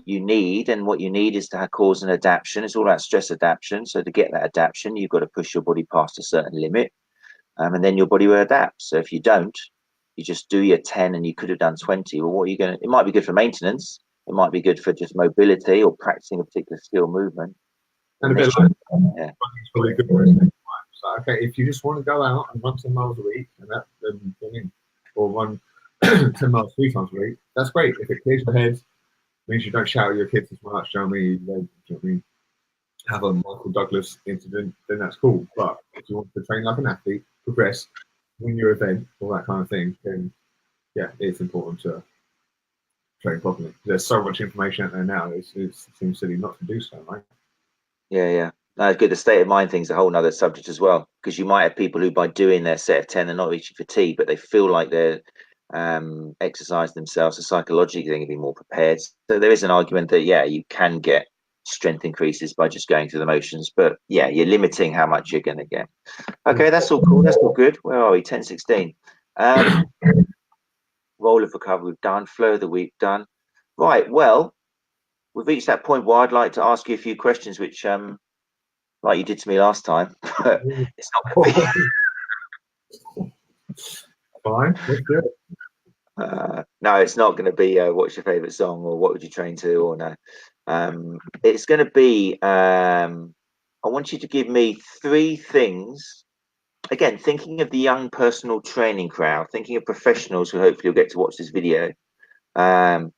need, and what you need is to cause an adaptation. It's all about stress adaptation. So to get that adaptation, you've got to push your body past a certain limit, and then your body will adapt. So if you don't, you just do your 10 and you could have done 20. Well, what are you going to, it might be good for maintenance. It might be good for just mobility or practicing a particular skill movement. And a bit like, yeah. It's probably good for it. So, okay, if you just want to go out and run 10 miles a week, and that, then, or run 10 miles 3 times a week, that's great. If it clears your head, means you don't shout at your kids as much, do you know what I mean? You know what I mean? Have a Michael Douglas incident, then that's cool. But if you want to train like an athlete, progress, win your event, all that kind of thing, then yeah, it's important to train properly. There's so much information out there now, it seems silly not to do so, right? Yeah. No, it's good. The state of mind thing's a whole nother subject as well, because you might have people who, by doing their set of 10, they're not reaching fatigue, but they feel like they're exercising themselves, so psychologically they're going to be more prepared. So there is an argument that, yeah, you can get strength increases by just going through the motions, but yeah, you're limiting how much you're going to get. Okay, that's all cool. That's all good. Where are we? 10:16. Roll of recovery we've done. Flow of the week done. Right. Well, we've reached that point where I'd like to ask you a few questions, which like you did to me last time, but it's not going to be. Fine, let's do it. No, it's not going to be what's your favorite song or what would you train to, or no. It's going to be I want you to give me 3 things. Again, thinking of the young personal training crowd, thinking of professionals who hopefully will get to watch this video. 3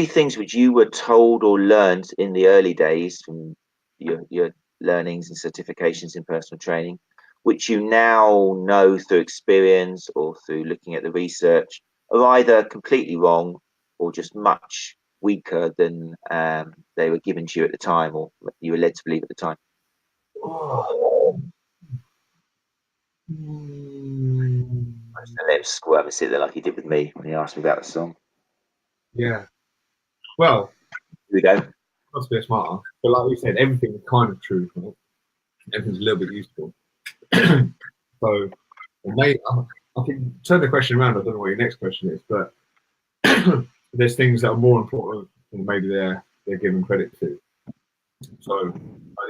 things which you were told or learned in the early days from your learnings and certifications in personal training, which you now know through experience or through looking at the research are either completely wrong or just much weaker than they were given to you at the time, or you were led to believe at the time. I just let him squirm and sit there like he did with me when he asked me about the song. Yeah. Well, here we go. Must be a smarter, but like we said, everything is kind of true. Right? Everything's a little bit useful. So, I can turn the question around. I don't know what your next question is, but there's things that are more important than maybe they're given credit to. So,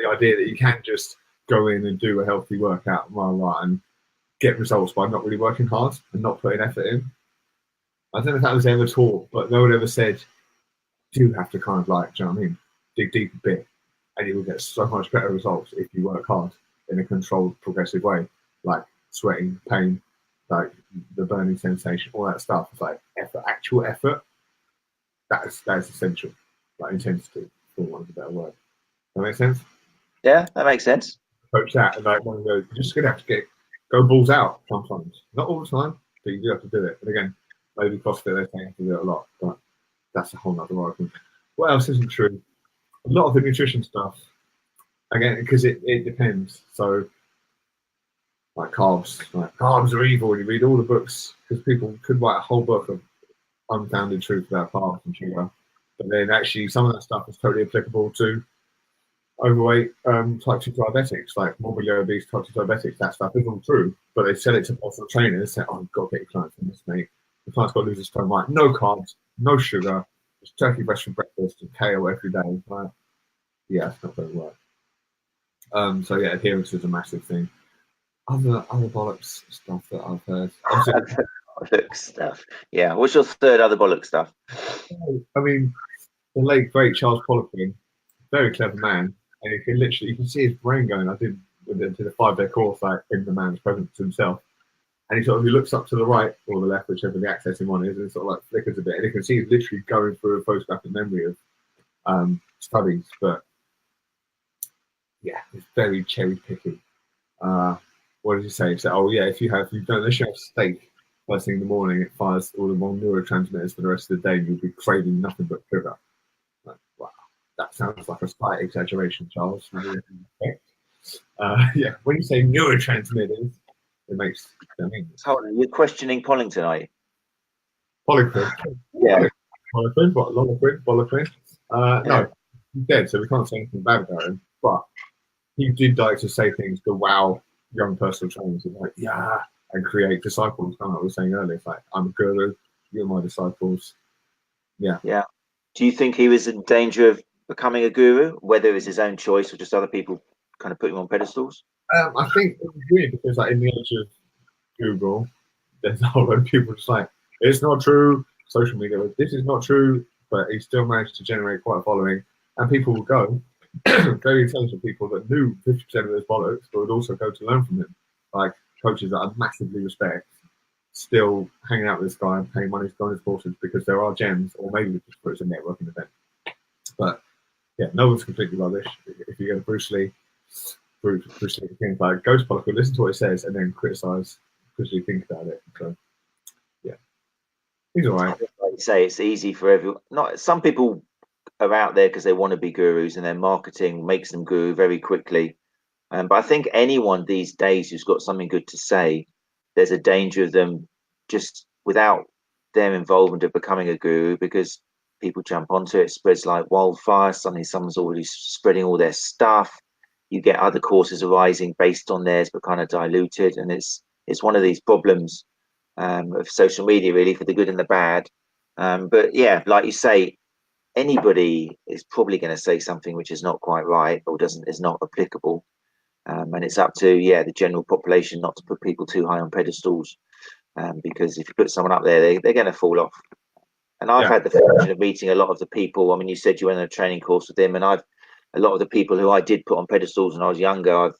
the idea that you can't just go in and do a healthy workout and get results by not really working hard and not putting effort in. I don't know if that was ever taught, but no one ever said you have to kind of like, do you know what I mean? Dig deep a bit, and you will get so much better results if you work hard in a controlled, progressive way, like sweating, pain, like the burning sensation, all that stuff. It's like effort, actual effort. That's essential, like intensity, for want of a better word. That makes sense? Yeah, that makes sense. Coach that, and like one goes, you're just gonna have to go balls out sometimes. Not all the time, but you do have to do it. But again, maybe CrossFit they say you have to do it a lot, but that's a whole nother argument. What else isn't true? A lot of the nutrition stuff, again, because it depends. So, like carbs are evil. You read all the books, because people could write a whole book of unfounded truth about carbs and sugar, but then actually some of that stuff is totally applicable to overweight type 2 diabetics, like morbidly obese type 2 diabetics. That stuff is all true, but they sell it to personal trainers. Say, "Oh, you've got to get your clients from this, mate. The client's got to lose his stone, right? No carbs, no sugar, just turkey breast for breakfast and kale every day." Right? Yeah, it's not going to work. So yeah, adherence is a massive thing. Other bollocks stuff that I've heard. Bollocks stuff. Yeah. What's your third other bollocks stuff? I mean, the late great Charles Poliquin, very clever man, and you can see his brain going. I did a 5-day course, like in the man's presence himself, and he looks up to the right or the left, whichever the accessing one is, and sort of like flickers a bit, and you can see he's literally going through a photographic memory of studies, but yeah, it's very cherry picky. What did he say? He said, "Oh yeah, if you've done this steak first thing in the morning, it fires all the wrong neurotransmitters for the rest of the day, and you'll be craving nothing but sugar." Like, wow, that sounds like a slight exaggeration, Charles. Yeah, when you say neurotransmitters, it makes. I mean, hold on, you're questioning Pollington, are you? Poliquin. Yeah. Poliquin. What? Poliquin. No, he's dead, so we can't say anything bad about him. But he did like to say things to wow young personal trainers, like and create disciples. Kind of like we were saying earlier, it's like, I'm a guru, you're my disciples. Yeah. Do you think he was in danger of becoming a guru, whether it was his own choice or just other people kind of putting him on pedestals? I think it was weird because, like, in the age of Google, there's a whole lot of people just like, it's not true. Social media, this is not true, but he still managed to generate quite a following, and people will go. Very intelligent people that knew 50% of those bollocks, but would also go to learn from him. Like coaches that I massively respect, still hanging out with this guy and paying money to go on his courses because there are gems, or maybe just for it's a networking event. But yeah, no one's completely rubbish. If you go to Bruce Lee things like Ghost Polycle, listen to what he says and then criticize because you think about it. So yeah, he's all right. Like you say, it's easy for everyone. Not some people are out there because they want to be gurus, and their marketing makes them guru very quickly. But I think anyone these days who's got something good to say, there's a danger of them just without their involvement of becoming a guru, because people jump onto it, spreads like wildfire. Suddenly someone's already spreading all their stuff. You get other courses arising based on theirs, but kind of diluted. And it's one of these problems of social media, really, for the good and the bad. But yeah, like you say, anybody is probably going to say something which is not quite right or is not applicable. And it's up to the general population not to put people too high on pedestals, because if you put someone up there, they're going to fall off. And I've had the fortune of meeting a lot of the people. I mean, you said you went on a training course with them, and a lot of the people who I did put on pedestals when I was younger, I've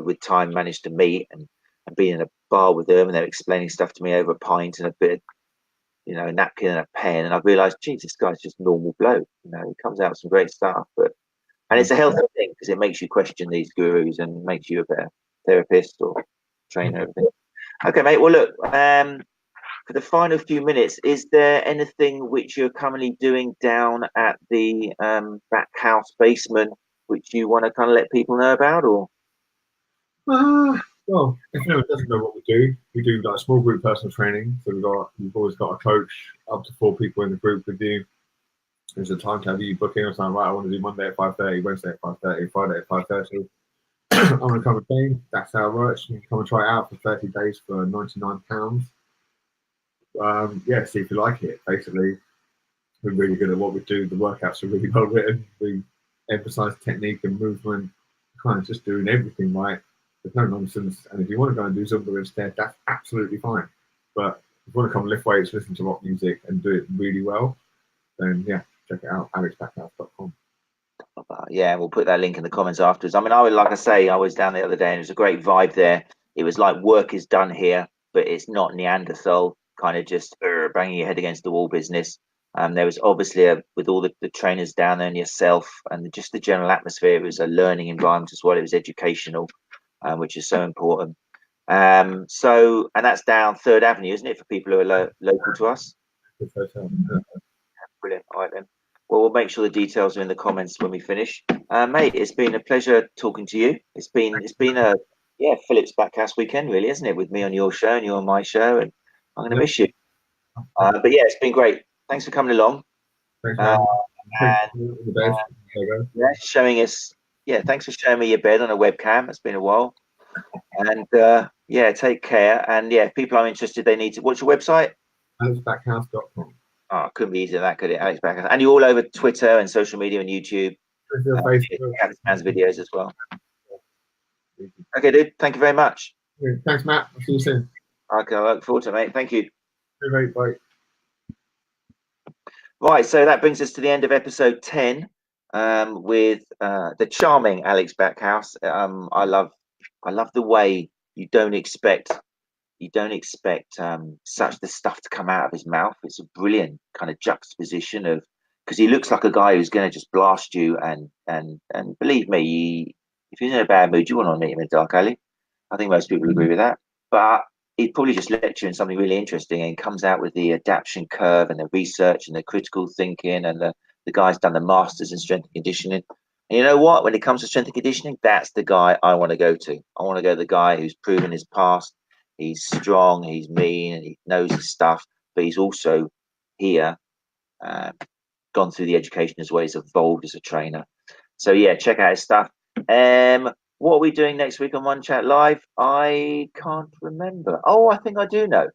with time managed to meet and be in a bar with them, and they're explaining stuff to me over a pint and a bit of, a napkin and a pen, and I've realised, geez, this guy's just normal bloke. He comes out with some great stuff, and it's a healthy thing because it makes you question these gurus and makes you a better therapist or trainer. Everything. Okay, mate. Well, look, for the final few minutes, is there anything which you're currently doing down at the Backhouse basement which you want to kind of let people know about, or? Well, if anyone doesn't know what we do like small group personal training. So we've always got a coach, up to 4 people in the group with you. There's a timetable you book in or something. Right, I want to do Monday at 5:30, Wednesday at 5:30, Friday at 5:30. I'm going to come and train. That's how it works. You can come and try it out for 30 days for £99. See if you like it. Basically, we're really good at what we do. The workouts are really well written. We emphasize technique and movement, kind of just doing everything right. There's no nonsense. And if you want to go and do Zumba instead, that's absolutely fine. But if you want to come and lift weights, listen to rock music, and do it really well, then check it out, alexbackhouse.com. Yeah, we'll put that link in the comments afterwards. I mean, I was down the other day, and it was a great vibe there. It was like work is done here, but it's not Neanderthal kind of just banging your head against the wall business. There was obviously with all the trainers down there and yourself, and just the general atmosphere. It was a learning environment as well. It was educational, which is so important. And that's down 3rd Avenue, isn't it, for people who are local to us? Brilliant. All right then. Well, we'll make sure the details are in the comments when we finish. Mate, it's been a pleasure talking to you. It's been a Philip's Backhouse weekend, really, isn't it? With me on your show and you on my show, and I'm going to miss you. But it's been great. Thanks for coming along. Thanks, showing us. Yeah, thanks for showing me your bed on a webcam. It's been a while. And take care. And if people are interested, they need to. What's your website? alexbackhouse.com. Oh, it couldn't be easier than that, could it? Alex Backhouse. And you're all over Twitter and social media and YouTube. Alex Man's videos as well. Okay, dude. Thank you very much. Thanks, Matt. I'll see you soon. Okay, I look forward to it, mate. Thank you. Bye. Right, so that brings us to the end of episode 10 with the charming Alex Backhouse. I love the way you don't expect such the stuff to come out of his mouth. It's a brilliant kind of juxtaposition of, because he looks like a guy who's going to just blast you, and believe me, if he's in a bad mood, you want to meet him in a dark alley. I think most people agree with that. But he'd probably just lecture in something really interesting, and comes out with the adaptation curve and the research and the critical thinking, and the guy's done the masters in strength and conditioning. And you know what? When it comes to strength and conditioning, that's the guy I want to go to. I want to go to the guy who's proven his past. He's strong, he's mean, and he knows his stuff, but he's also here, gone through the education as well. He's evolved as a trainer. So check out his stuff. What are we doing next week on RunChatLive? I can't remember. Oh, I think I do know.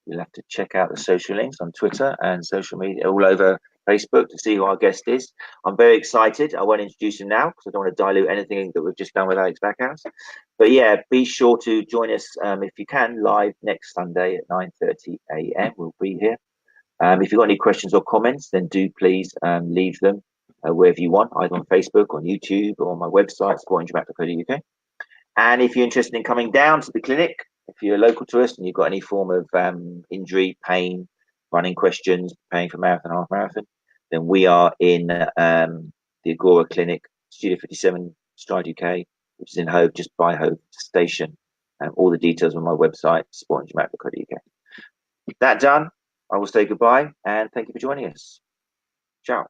You'll have to check out the social links on Twitter and social media all over Facebook to see who our guest is. I'm very excited. I won't introduce him now because I don't want to dilute anything that we've just done with Alex Backhouse. But yeah, be sure to join us if you can live next Sunday at 9:30 a.m. We'll be here. If you've got any questions or comments, then do please leave them wherever you want, either on Facebook, on YouTube, or on my website, sportinginteractive.co.uk. And if you're interested in coming down to the clinic, if you're local to us and you've got any form of injury, pain, running questions, paying for marathon, half marathon, then we are in the Agora Clinic, Studio 57, Stride UK, which is in Hove, just by Hove Station. All the details on my website, sportinginteractive.co.uk. That done, I will say goodbye and thank you for joining us. Ciao.